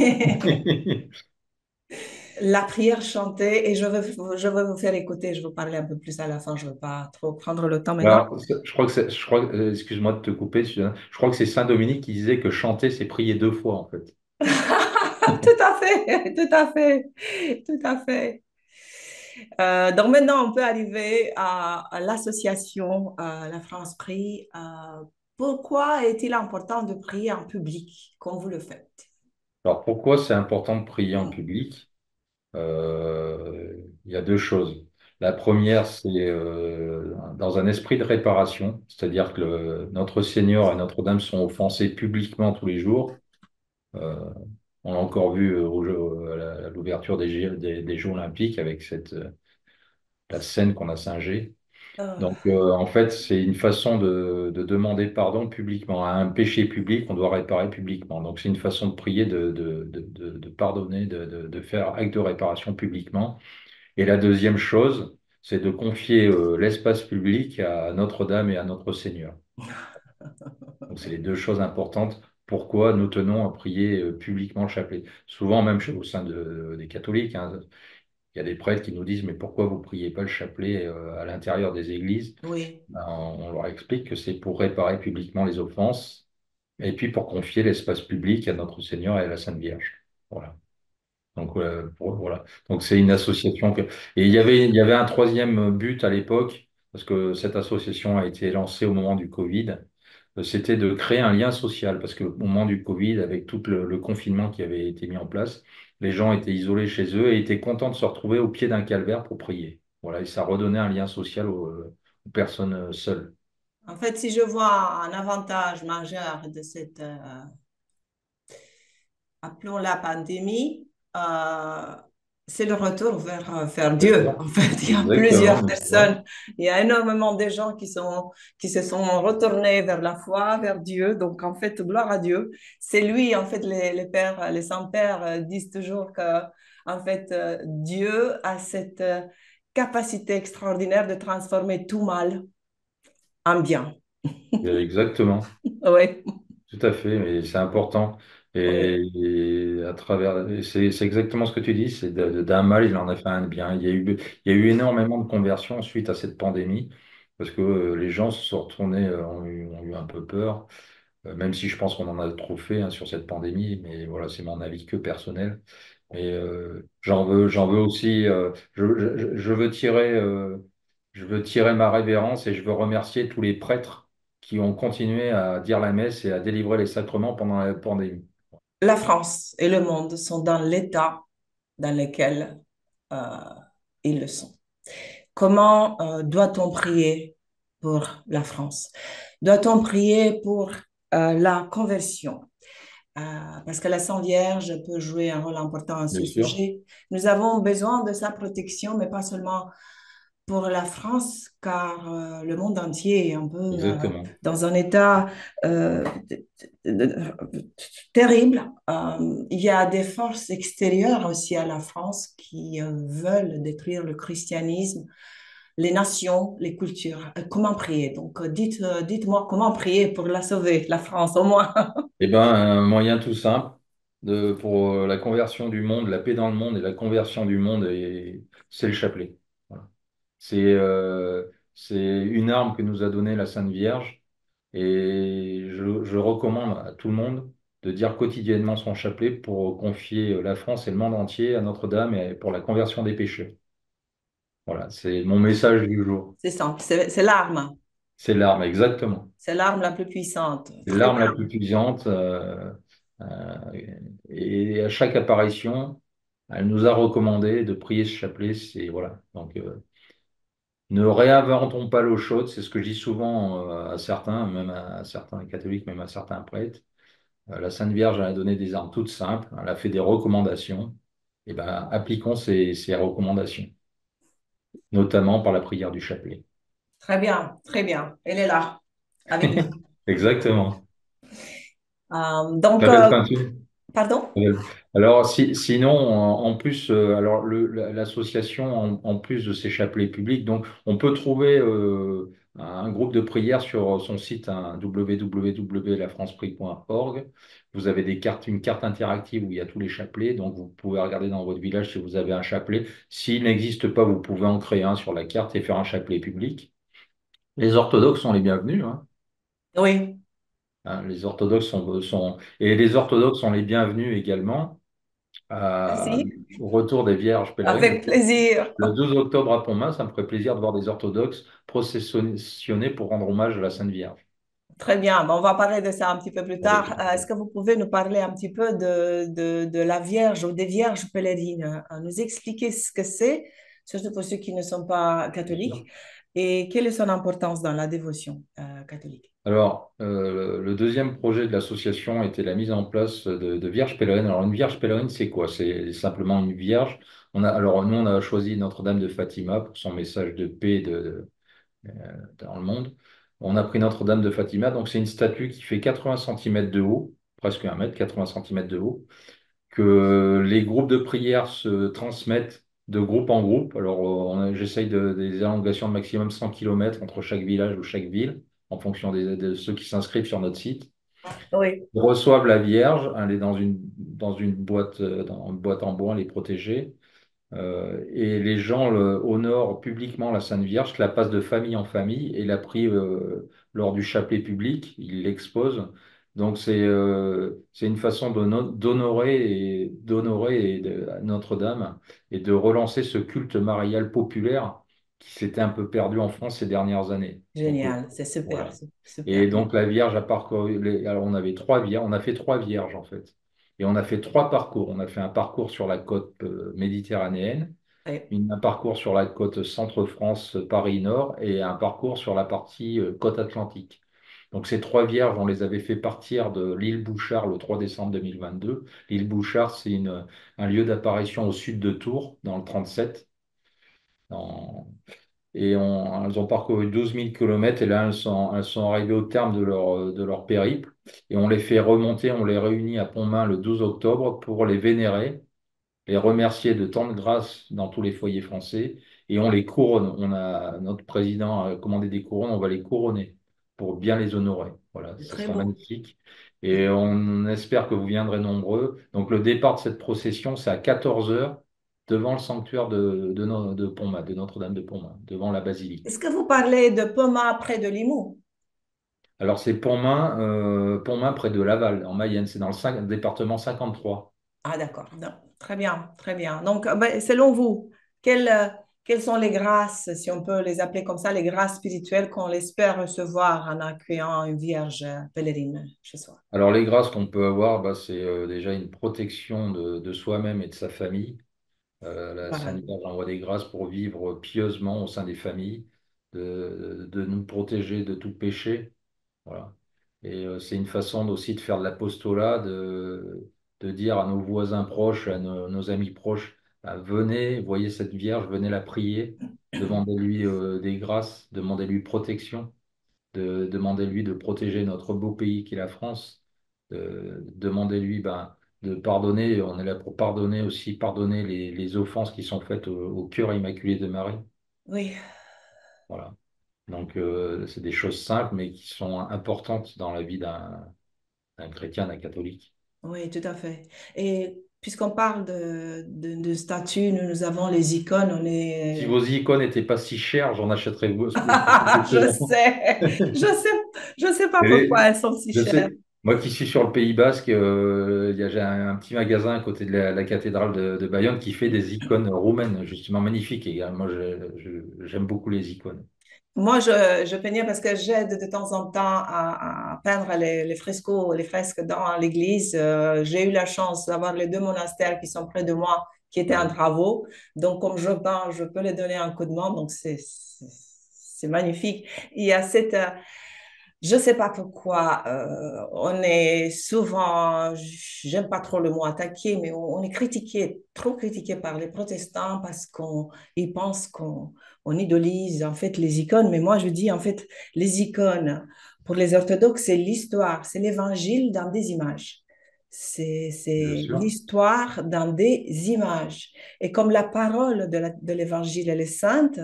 la prière chantée, et je veux vous faire écouter, je vais vous parler un peu plus à la fin, je ne veux pas trop prendre le temps maintenant. Alors, je crois, excuse-moi de te couper, Suzanne. Je crois que c'est Saint Dominique qui disait que chanter, c'est prier deux fois, en fait. Tout à fait, tout à fait, tout à fait. Donc maintenant, on peut arriver à l'association La France Prie. Pourquoi est-il important de prier en public, comme vous le faites? Alors, pourquoi c'est important de prier en Hmm. public? Il y a deux choses. La première, c'est dans un esprit de réparation, c'est-à-dire que notre Seigneur et Notre-Dame sont offensés publiquement tous les jours. Euh, on l'a encore vu à l'ouverture des Jeux Olympiques avec la scène qu'on a singée. Donc, en fait, c'est une façon de demander pardon publiquement. À un péché public, on doit réparer publiquement. Donc, c'est une façon de prier, de pardonner, de faire acte de réparation publiquement. Et la deuxième chose, c'est de confier l'espace public à Notre-Dame et à notre Seigneur. Donc, c'est les deux choses importantes. Pourquoi nous tenons à prier publiquement le chapelet? Souvent, même au sein des catholiques, hein, il y a des prêtres qui nous disent, mais pourquoi vous priez pas le chapelet à l'intérieur des églises? Oui, Ben, on leur explique que c'est pour réparer publiquement les offenses et puis pour confier l'espace public à notre Seigneur et à la Sainte Vierge. Voilà. Donc, voilà. Donc, c'est une association Et il y avait un troisième but à l'époque, parce que cette association a été lancée au moment du Covid. c'était de créer un lien social, parce qu'au moment du Covid, avec tout le confinement qui avait été mis en place, les gens étaient isolés chez eux et étaient contents de se retrouver au pied d'un calvaire pour prier. Voilà, et ça redonnait un lien social aux personnes seules. En fait, si je vois un avantage majeur de cette, appelons-la pandémie, euh, c'est le retour vers Dieu. En fait, il y a Exactement. plusieurs Ouais. personnes, il y a énormément de gens qui se sont retournés vers la foi, vers Dieu. Donc, en fait, gloire à Dieu. C'est lui, en fait, les pères, les saints-pères disent toujours que, en fait, Dieu a cette capacité extraordinaire de transformer tout mal en bien. Exactement. Oui, Tout à fait, mais c'est important. oui. Et à travers, et c'est exactement ce que tu dis, c'est d'un mal, il en a fait un de bien. Il y a eu énormément de conversions suite à cette pandémie, parce que les gens se sont retournés, ont eu un peu peur, même si je pense qu'on en a trop fait hein, sur cette pandémie, mais voilà, c'est mon avis que personnel. Et j'en veux aussi, je veux tirer ma révérence et je veux remercier tous les prêtres qui ont continué à dire la messe et à délivrer les sacrements pendant la pandémie. La France et le monde sont dans l'état dans lequel euh, ils le sont. Comment doit-on prier pour la France? Doit-on prier pour la conversion? Parce que la Sainte Vierge peut jouer un rôle important à Bien ce sûr, sujet. Nous avons besoin de sa protection, mais pas seulement pour la France, car le monde entier est un peu exactement. dans un état euh, de- de- terrible. Il y a des forces extérieures aussi à la France qui veulent détruire le christianisme, les nations, les cultures. Comment prier? Donc, dites-moi comment prier pour la sauver, la France au moins. Eh ben, un moyen tout simple pour la conversion du monde, la paix dans le monde et la conversion du monde, c'est le chapelet. Voilà. C'est une arme que nous a donnée la Sainte Vierge et je recommande à tout le monde de dire quotidiennement son chapelet pour confier la France et le monde entier à Notre-Dame et pour la conversion des pécheurs. Voilà, c'est mon message du jour. C'est ça, c'est l'arme. C'est l'arme, exactement. C'est l'arme la plus puissante. C'est Très l'arme la bien. plus puissante. Et à chaque apparition, elle nous a recommandé de prier ce chapelet. C'est voilà. Donc, ne réinventons pas l'eau chaude. C'est ce que je dis souvent à certains, même à certains catholiques, même à certains prêtres. La Sainte Vierge elle a donné des armes toutes simples. Elle a fait des recommandations. Et ben, appliquons ces recommandations, notamment par la prière du chapelet. Très bien, très bien. Elle est là, avec nous. Exactement. Donc, Très belle peinture. pardon? Alors, sinon, en plus, alors l'association, en plus de ses chapelets publics, donc on peut trouver un groupe de prière sur son site hein, www.lafranceprix.org. Vous avez une carte interactive où il y a tous les chapelets, donc vous pouvez regarder dans votre village si vous avez un chapelet. S'il n'existe pas, vous pouvez en créer un sur la carte et faire un chapelet public. Les orthodoxes sont les bienvenus, hein. Oui, Les orthodoxes et les orthodoxes sont les bienvenus également merci. au retour des Vierges pèlerines. Avec plaisir. Le 12 octobre à Pontmain, ça me ferait plaisir de voir des orthodoxes processionner pour rendre hommage à la Sainte Vierge. Très bien. Bon, on va parler de ça un petit peu plus Avec tard. Est-ce que vous pouvez nous parler un petit peu de la Vierge ou des Vierges pèlerines? Nous expliquer ce que c'est, surtout pour ceux qui ne sont pas catholiques, plaisir. et quelle est son importance dans la dévotion catholique. Alors, le deuxième projet de l'association était la mise en place de Vierges pèlerines. Alors, une Vierge pèlerine, c'est quoi? C'est simplement une Vierge. Alors, nous, on a choisi Notre-Dame de Fatima pour son message de paix dans le monde. On a pris Notre-Dame de Fatima. Donc, c'est une statue qui fait 80 centimètres de haut, presque 1 mètre, 80 centimètres de haut, que les groupes de prière se transmettent de groupe en groupe. Alors, j'essaye des élongations de maximum 100 km entre chaque village ou chaque ville, en fonction de ceux qui s'inscrivent sur notre site. Oui, Ils reçoivent la Vierge, elle est dans une boîte, dans une boîte en bois, elle est protégée. Et les gens honorent publiquement la Sainte Vierge, la passent de famille en famille et la prient lors du chapelet public, ils l'exposent. Donc c'est une façon d'honorer Notre-Dame et de relancer ce culte marial populaire qui s'était un peu perdu en France ces dernières années. Donc Génial, c'est super, voilà. super. Et donc la Vierge a parcouru, alors on avait trois vierges, on a fait trois vierges en fait. Et on a fait trois parcours. On a fait un parcours sur la côte méditerranéenne, Oui, un parcours sur la côte centre-France, Paris-Nord, et un parcours sur la partie côte atlantique. Donc ces trois vierges, on les avait fait partir de l'île Bouchard le 3 décembre 2022. L'île Bouchard, c'est un lieu d'apparition au sud de Tours, dans le 37. Elles ont parcouru 12 000 kilomètres et là, elles sont arrivées au terme de leur périple. Et on les fait remonter, on les réunit à Pontmain le 12 octobre pour les vénérer, les remercier de tant de grâce dans tous les foyers français. Et on les couronne. Notre président a commandé des couronnes, on va les couronner pour bien les honorer. Voilà, c'est ce très sera beau. magnifique. Et on espère que vous viendrez nombreux. Donc le départ de cette procession, c'est à 14 heures devant le sanctuaire de Pontmain, de Notre-Dame de Pontmain, devant la basilique. Est-ce que vous parlez de Poma près de Limoux? Alors c'est Pontmain, Pontmain près de Laval, en Mayenne, c'est dans département 53. Ah, d'accord. Non. Très bien, très bien. Donc, ben, selon vous, quelles sont les grâces, si on peut les appeler comme ça, les grâces spirituelles qu'on espère recevoir en accueillant une Vierge pèlerine chez soi? Alors les grâces qu'on peut avoir, bah, c'est déjà une protection de soi-même et de sa famille. La Sainte Paradis. Vierge envoie des grâces pour vivre pieusement au sein des familles, de nous protéger de tout péché. Voilà. Et c'est une façon aussi de faire de l'apostolat, de dire à nos voisins proches, à nos amis proches, ah, venez, voyez cette Vierge, venez la prier, demandez-lui des grâces, demandez-lui protection, demandez-lui de protéger notre beau pays qui est la France, demandez-lui ben, de pardonner, on est là pour pardonner aussi, pardonner les offenses qui sont faites au cœur immaculé de Marie. Oui, Voilà. Donc, c'est des choses simples, mais qui sont importantes dans la vie d'un chrétien, d'un catholique. oui, tout à fait. Et puisqu'on parle de statues, nous avons les icônes, on Si est... vos icônes n'étaient pas si chères, j'en achèterais Je beaucoup. sais, je sais, je sais pas Et pourquoi elles sont si je chères. sais, moi qui suis sur le Pays Basque, j'ai un petit magasin à côté de la cathédrale de Bayonne qui fait des icônes roumaines, justement magnifiques. Et moi, j'aime beaucoup les icônes. Moi, je peignais parce que j'aide de temps en temps à peindre les frescos, les fresques dans l'église. J'ai eu la chance d'avoir les deux monastères qui sont près de moi, qui étaient en Ouais. travaux. Donc, comme je peins, je peux les donner un coup de main. Donc, c'est magnifique. Il y a je sais pas pourquoi, on est souvent, j'aime pas trop le mot attaqué, mais on est critiqué, trop critiqué par les protestants parce ils pensent qu'on idolise en fait les icônes. Mais moi, je dis en fait, les icônes, pour les orthodoxes, c'est l'histoire, c'est l'évangile dans des images. Bien C'est sûr. l'histoire dans des images. Et comme la parole de l'évangile, elle est sainte,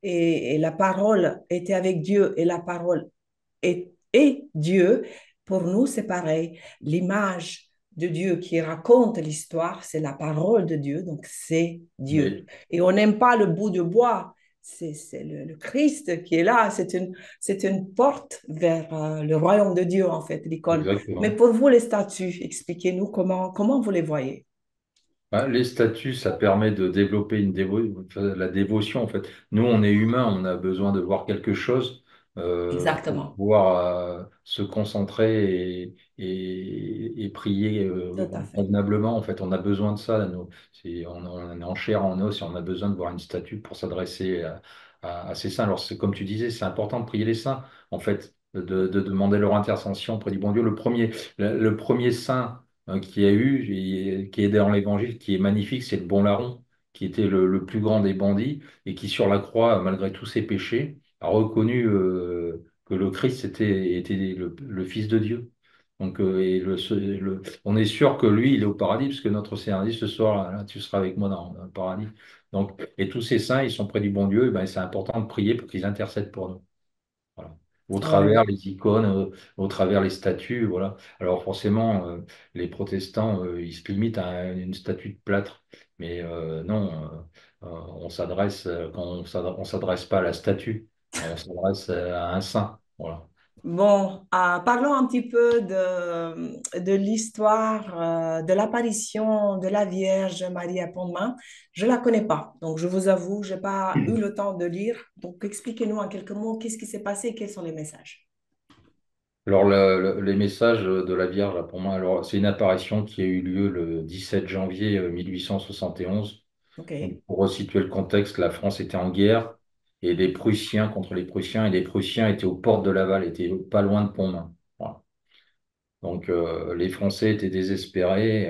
et la parole était avec Dieu, et la parole et Dieu, pour nous, c'est pareil. L'image de Dieu qui raconte l'histoire, c'est la parole de Dieu, donc c'est Dieu. Mais Et on n'aime pas le bout de bois, c'est le Christ qui est là, c'est une porte vers le royaume de Dieu, en fait, l'icône. Mais exactement. pour vous, les statues, expliquez-nous comment vous les voyez. Bah, les statuts, ça permet de développer enfin, la dévotion, en fait. Nous, on est humains, on a besoin de voir quelque chose pour Exactement, pouvoir se concentrer et prier tout à fait. convenablement. En fait, on a besoin de ça. Nous. On est en chair, en os, et on a besoin de voir une statue pour s'adresser à ces saints. Alors, c'est comme tu disais, c'est important de prier les saints, en fait, de demander leur intercession auprès du bon Dieu. Le premier saint qui a eu, et qui est dans l'Évangile, qui est magnifique, c'est le bon larron, qui était le plus grand des bandits et qui, sur la croix, malgré tous ses péchés, a reconnu que le Christ était le Fils de Dieu. Donc, on est sûr que lui, il est au paradis, parce que notre Seigneur dit ce soir, là, tu seras avec moi dans le paradis. Donc, et tous ces saints, ils sont près du bon Dieu, et ben, c'est important de prier pour qu'ils intercèdent pour nous. Voilà. Au travers Ouais. les icônes, au travers les statues, voilà. Alors forcément, les protestants, ils se limitent à une statue de plâtre, mais non, on s'adresse, on s'adresse pas à la statue, on s'adresse à un saint, voilà. Bon, parlons un petit peu de l'histoire de l'apparition de la Vierge Marie à Pont-de-Main. Je ne la connais pas, donc je vous avoue, je n'ai pas eu le temps de lire. Donc expliquez-nous en quelques mots qu'est-ce qui s'est passé et quels sont les messages. Alors, les messages de la Vierge, là, pour moi, alors, c'est une apparition qui a eu lieu le 17 janvier 1871. OK. Donc, pour resituer le contexte, la France était en guerre et les Prussiens contre les Prussiens, et les Prussiens étaient aux portes de Laval, étaient pas loin de Pontmain. Voilà. Donc, les Français étaient désespérés.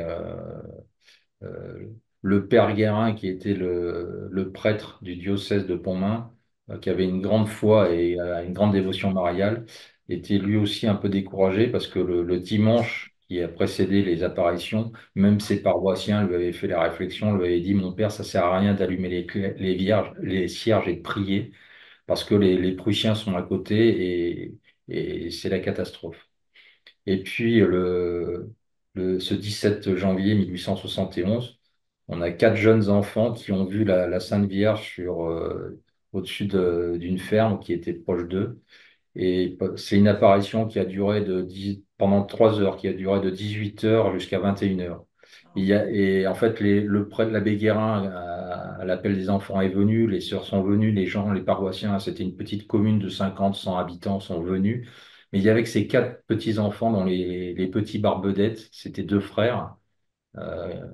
Euh, le père Guérin, qui était le prêtre du diocèse de Pontmain, qui avait une grande foi et une grande dévotion mariale, était lui aussi un peu découragé parce que le dimanche qui a précédé les apparitions, même ses paroissiens lui avaient fait la réflexion, lui avaient dit, mon père, ça sert à rien d'allumer les vierges, les cierges et de prier parce que les Prussiens sont à côté et c'est la catastrophe. Et puis, ce 17 janvier 1871, on a quatre jeunes enfants qui ont vu la Sainte Vierge au-dessus d'une ferme qui était proche d'eux. Et c'est une apparition qui a duré pendant 3 heures, qui a duré de 18 heures jusqu'à 21 heures. Et en fait, le prêtre de l'abbé Guérin, à l'appel des enfants, est venu, les sœurs sont venues, les gens, les paroissiens, c'était une petite commune de 50, 100 habitants, sont venus. Mais il y avait que ces quatre petits-enfants, dont les petits Barbedettes, c'était deux frères. Euh,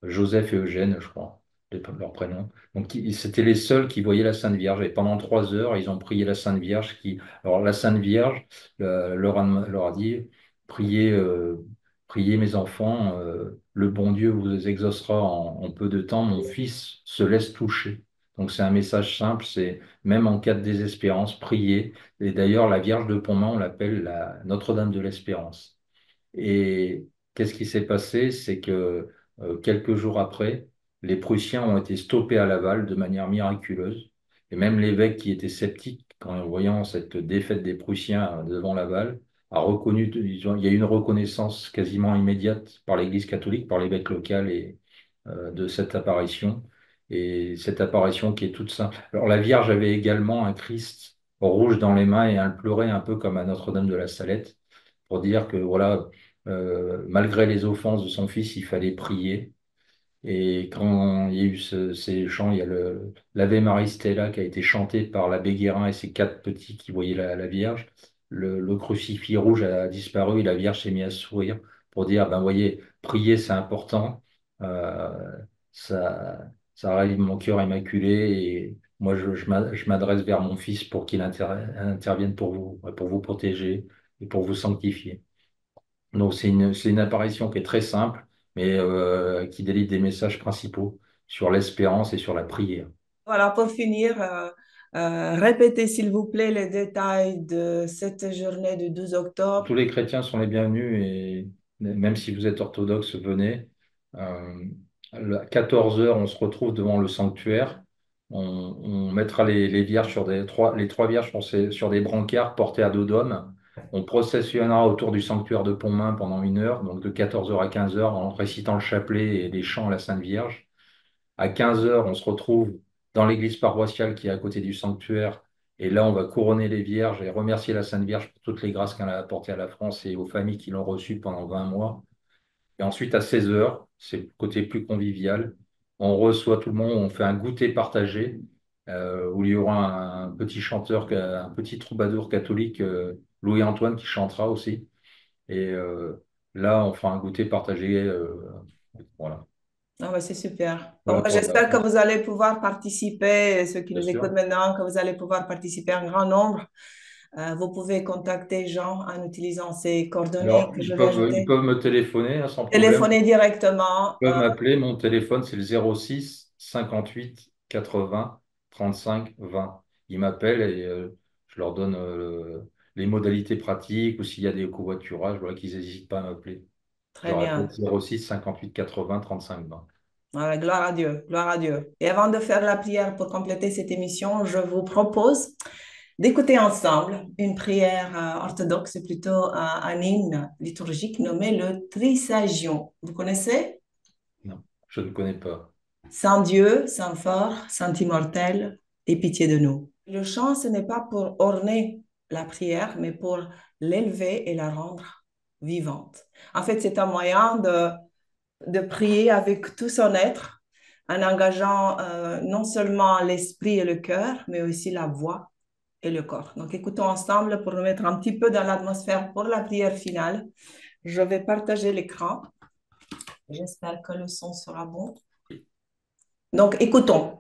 Joseph et Eugène, je crois, leur prénom. Donc, c'était les seuls qui voyaient la Sainte Vierge. Et pendant 3 heures, ils ont prié la Sainte Vierge. Alors, la Sainte Vierge leur a dit, priez, priez mes enfants, le bon Dieu vous exaucera en peu de temps. Mon fils se laisse toucher. Donc, c'est un message simple. C'est même en cas de désespérance, priez. Et d'ailleurs, la Vierge de Pontmain, on l'appelle la Notre-Dame de l'Espérance. Et qu'est-ce qui s'est passé? C'est que quelques jours après, les Prussiens ont été stoppés à Laval de manière miraculeuse. Et même l'évêque qui était sceptique, en voyant cette défaite des Prussiens devant Laval, a reconnu, il y a eu une reconnaissance quasiment immédiate par l'Église catholique, par l'évêque local de cette apparition. Et cette apparition qui est toute simple. Alors la Vierge avait également un Christ rouge dans les mains et elle pleurait un peu comme à Notre-Dame de la Salette pour dire que voilà, malgré les offenses de son fils, il fallait prier. Et quand il y a eu ces chants, il y a l'Ave Maris Stella qui a été chanté par l'abbé Guérin et ses quatre petits qui voyaient la Vierge. Le crucifix rouge a disparu et la Vierge s'est mise à sourire pour dire, ben voyez, prier c'est important, euh, ça, ça ravive mon cœur immaculé et moi je m'adresse vers mon fils pour qu'il intervienne pour vous protéger et pour vous sanctifier. Donc, c'est une apparition qui est très simple, mais qui délivre des messages principaux sur l'espérance et sur la prière. Voilà, pour finir, répétez s'il vous plaît les détails de cette journée du 12 Tous octobre. les chrétiens sont les bienvenus et même si vous êtes orthodoxe, venez. À 14 heures, on se retrouve devant le sanctuaire. On mettra les vierges les trois vierges sur des brancards portés à dos d'homme. On processionnera autour du sanctuaire de Pontmain pendant 1 heure, donc de 14 heures à 15 heures, en récitant le chapelet et les chants à la Sainte Vierge. À 15 heures, on se retrouve dans l'église paroissiale qui est à côté du sanctuaire. Et là, on va couronner les vierges et remercier la Sainte Vierge pour toutes les grâces qu'elle a apportées à la France et aux familles qui l'ont reçue pendant 20 mois. Et ensuite, à 16 heures, c'est le côté plus convivial. On reçoit tout le monde, on fait un goûter partagé où il y aura un petit chanteur, un petit troubadour catholique, Louis-Antoine, qui chantera aussi. Et là, on fera un goûter partagé. Voilà. Ah bah, c'est super. Bon, Voilà moi, pour j'espère que vous allez pouvoir participer, ceux qui bien nous écoutent sûr. maintenant, que vous allez pouvoir participer en grand nombre. Vous pouvez contacter Jean en utilisant ces coordonnées Alors, que je vais ils ajouter. peuvent me téléphoner hein, sans problème. Téléphoner directement. Ils peuvent m'appeler. Mon téléphone, c'est le 06 58 80 35 20. Ils m'appellent et je leur donne les modalités pratiques ou s'il y a des covoiturages, voilà, qu'ils n'hésitent pas à m'appeler. Je Très répète bien. 06 58 80 35 20. Voilà, gloire à Dieu, gloire à Dieu. Et avant de faire la prière pour compléter cette émission, je vous propose d'écouter ensemble une prière orthodoxe, plutôt un hymne liturgique nommé le Trisagion. Vous connaissez? Non, je ne connais pas. Saint Dieu, Saint fort, Saint immortel, aie pitié de nous. Le chant, ce n'est pas pour orner la prière, mais pour l'élever et la rendre vivante. En fait, c'est un moyen de prier avec tout son être, en engageant non seulement l'esprit et le cœur, mais aussi la voix et le corps. Donc, écoutons ensemble pour nous mettre un petit peu dans l'atmosphère pour la prière finale. Je vais partager l'écran. J'espère que le son sera bon. Donc, écoutons.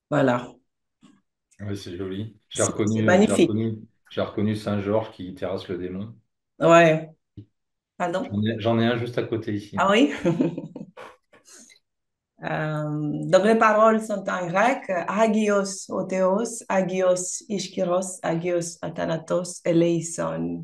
Voilà, Oui, c'est joli. c'est magnifique. J'ai reconnu Saint-Georges qui terrasse le démon. Ouais, pardon? J'en ai un juste à côté Ah ici. oui? Donc les paroles sont en grec, Hagios Otheos, Hagios Ischyros, Hagios Athanatos, Eleison.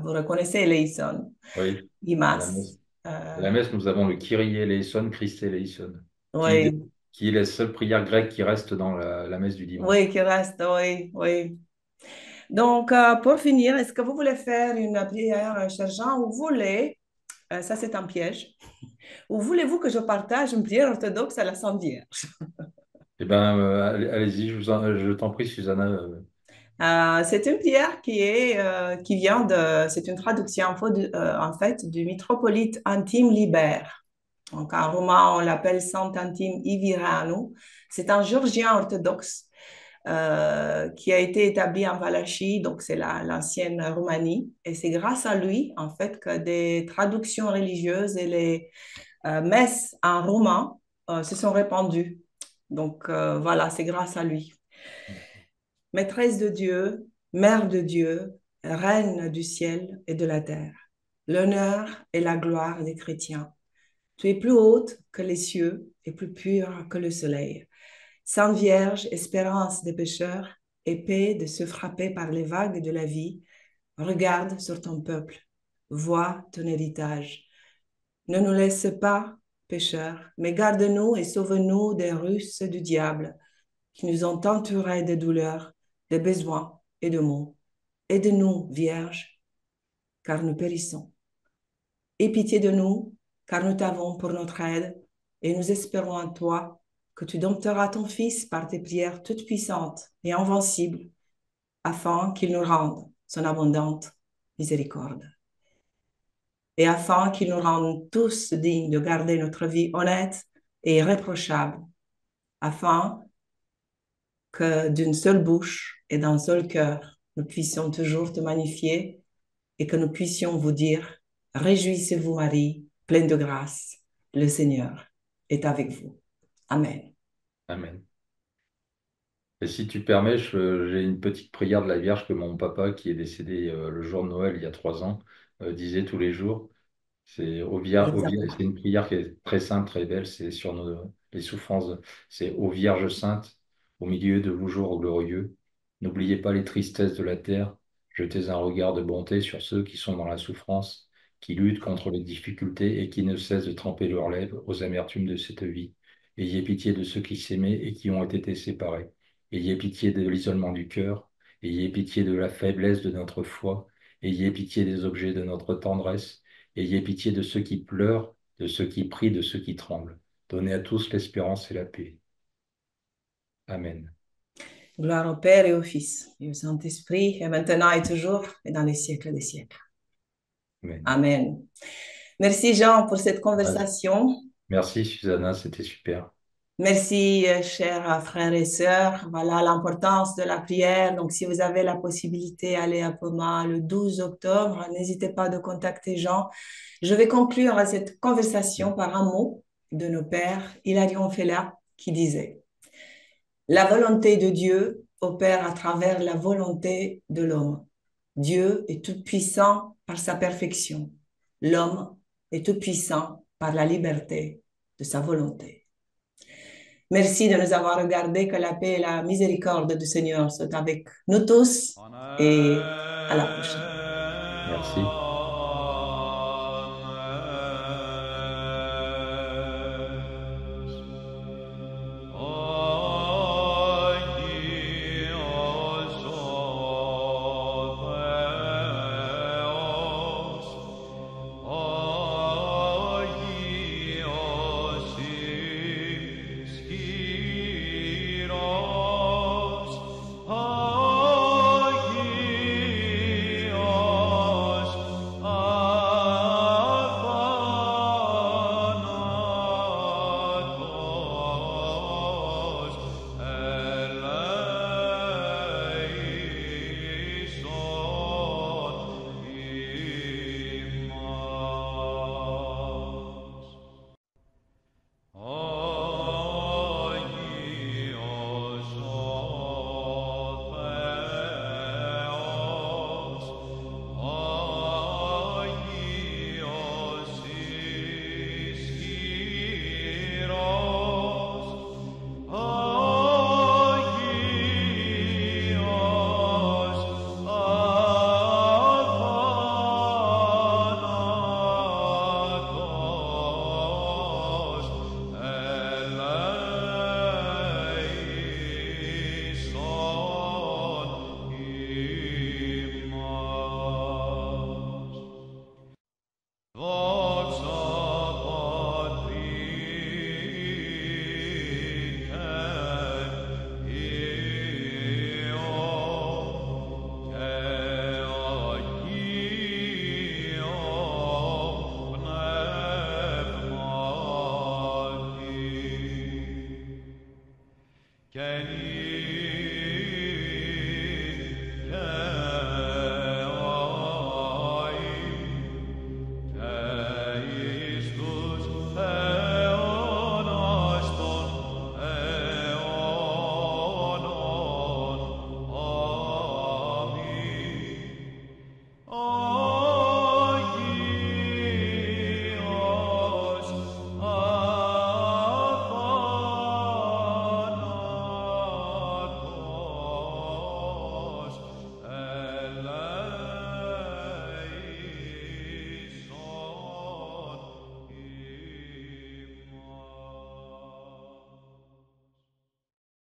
Vous reconnaissez Eleison, Oui, à la Imas. messe. À Euh, la messe, nous avons le Kyrie eleison, Christ eleison, qui, oui, qui est la seule prière grecque qui reste dans la messe du oui, dimanche. qui reste, oui, oui. Donc pour finir, est-ce que vous voulez faire une prière, cher Jean, ou voulez, ça c'est un piège, ou voulez-vous que je partage une prière orthodoxe à la Sainte Vierge? Eh bien, allez-y, je t'en prie, Susanna. C'est une prière qui vient c'est une traduction en fait du mitropolite Antime Libère. Donc en roman, on l'appelle Saint Antime Iviranu. C'est un géorgien orthodoxe qui a été établi en Valachie, donc c'est l'ancienne Roumanie. Et c'est grâce à lui, en fait, que des traductions religieuses et les messes en roman se sont répandues. Donc voilà, c'est grâce à lui. Maîtresse de Dieu, Mère de Dieu, Reine du ciel et de la terre, l'honneur et la gloire des chrétiens. Tu es plus haute que les cieux et plus pure que le soleil. Sainte Vierge, espérance des pécheurs, épée de ceux frappés par les vagues de la vie, regarde sur ton peuple, vois ton héritage. Ne nous laisse pas, pécheurs, mais garde-nous et sauve-nous des russes du diable qui nous ont entourés de douleurs, de besoins et de maux. Aide-nous, Vierge, car nous périssons. Aie pitié de nous, car nous t'avons pour notre aide, et nous espérons en toi que tu dompteras ton Fils par tes prières toutes puissantes et invincibles, afin qu'il nous rende son abondante miséricorde. Et afin qu'il nous rende tous dignes de garder notre vie honnête et irréprochable, afin que d'une seule bouche et d'un seul cœur, nous puissions toujours te magnifier et que nous puissions vous dire, réjouissez-vous Marie, pleine de grâce, le Seigneur est avec vous. Amen. Amen. Et si tu permets, j'ai une petite prière de la Vierge que mon papa, qui est décédé le jour de Noël il y a 3 ans, disait tous les jours. C'est une prière qui est très simple, très belle. C'est sur les souffrances. C'est ô Vierge sainte, au milieu de vos jours glorieux. N'oubliez pas les tristesses de la terre. Jetez un regard de bonté sur ceux qui sont dans la souffrance, qui luttent contre les difficultés et qui ne cessent de tremper leurs lèvres aux amertumes de cette vie. Ayez pitié de ceux qui s'aimaient et qui ont été séparés. Ayez pitié de l'isolement du cœur. Ayez pitié de la faiblesse de notre foi. Ayez pitié des objets de notre tendresse. Ayez pitié de ceux qui pleurent, de ceux qui prient, de ceux qui tremblent. Donnez à tous l'espérance et la paix. Amen. Gloire au Père et au Fils et au Saint-Esprit, et maintenant et toujours, et dans les siècles des siècles. Amen. Amen. Merci Jean pour cette Ouais. conversation. Merci Susanna, c'était super. Merci, chers frères et sœurs. Voilà l'importance de la prière. Donc, si vous avez la possibilité d'aller à Poma le 12 octobre, n'hésitez pas de contacter Jean. Je vais conclure cette conversation par un mot de nos pères, Hilarion Fella, qui disait, la volonté de Dieu opère à travers la volonté de l'homme. Dieu est tout-puissant par sa perfection. L'homme est tout-puissant par la liberté de sa volonté. Merci de nous avoir regardés, que la paix et la miséricorde du Seigneur soient avec nous tous et à la prochaine. Merci.